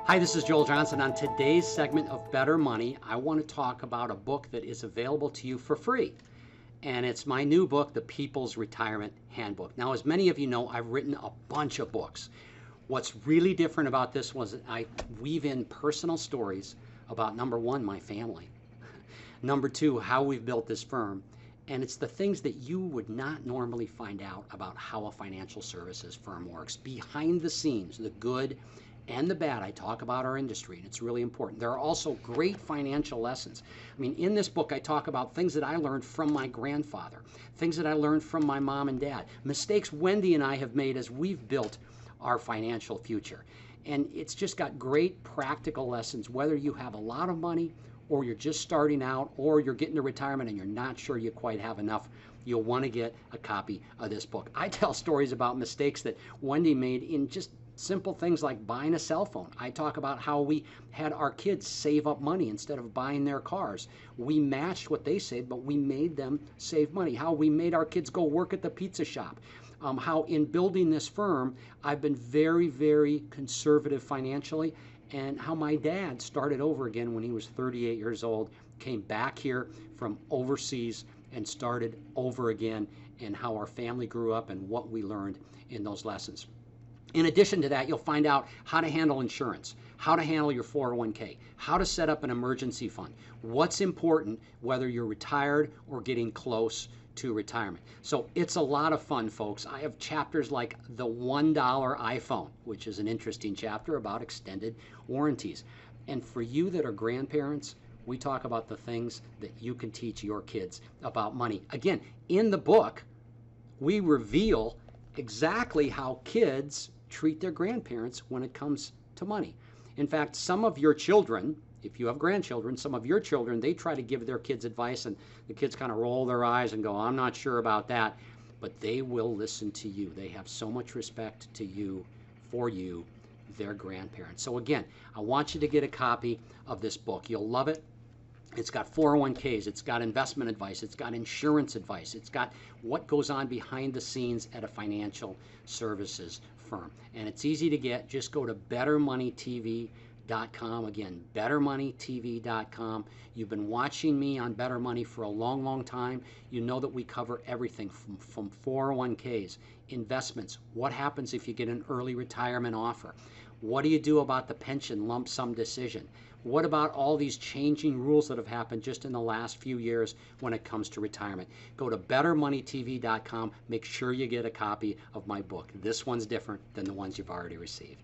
Hi, this is Joel Johnson. On today's segment of Better Money, I want to talk about a book that is available to you for free. And it's my new book, The People's Retirement Handbook. Now, as many of you know, I've written a bunch of books. What's really different about this was I weave in personal stories about, number one, my family. Number two, how we've built this firm. And it's the things that you would not normally find out about how a financial services firm works. Behind the scenes, the good and the bad. I talk about our industry, and it's really important. There are also great financial lessons. I mean, in this book, I talk about things that I learned from my grandfather, things that I learned from my mom and dad, mistakes Wendy and I have made as we've built our financial future. And it's just got great practical lessons, whether you have a lot of money or you're just starting out or you're getting to retirement and you're not sure you quite have enough. You'll want to get a copy of this book. I tell stories about mistakes that Wendy made in just simple things like buying a cell phone. I talk about how we had our kids save up money instead of buying their cars. We matched what they saved, but we made them save money. How we made our kids go work at the pizza shop. How in building this firm, I've been very, very conservative financially, and how my dad started over again when he was 38 years old, came back here from overseas and started over again, and how our family grew up and what we learned in those lessons. In addition to that, you'll find out how to handle insurance, how to handle your 401k, how to set up an emergency fund, what's important whether you're retired or getting close to retirement. So it's a lot of fun, folks. I have chapters like the $1 iPhone, which is an interesting chapter about extended warranties. And for you that are grandparents, we talk about the things that you can teach your kids about money. Again, in the book, we reveal exactly how kids treat their grandparents when it comes to money. In fact, some of your children, if you have grandchildren, some of your children, they try to give their kids advice and the kids kind of roll their eyes and go, I'm not sure about that, but they will listen to you. They have so much respect to you, for you, their grandparents. So again, I want you to get a copy of this book. You'll love it. It's got 401ks, it's got investment advice, it's got insurance advice, it's got what goes on behind the scenes at a financial services firm. And it's easy to get. Just go to bettermoneytv.com. Again, bettermoneytv.com. You've been watching me on Better Money for a long, long time. You know that we cover everything from 401ks, investments, what happens if you get an early retirement offer, what do you do about the pension lump sum decision, what about all these changing rules that have happened just in the last few years when it comes to retirement. Go to bettermoneytv.com. Make sure you get a copy of my book. This one's different than the ones you've already received.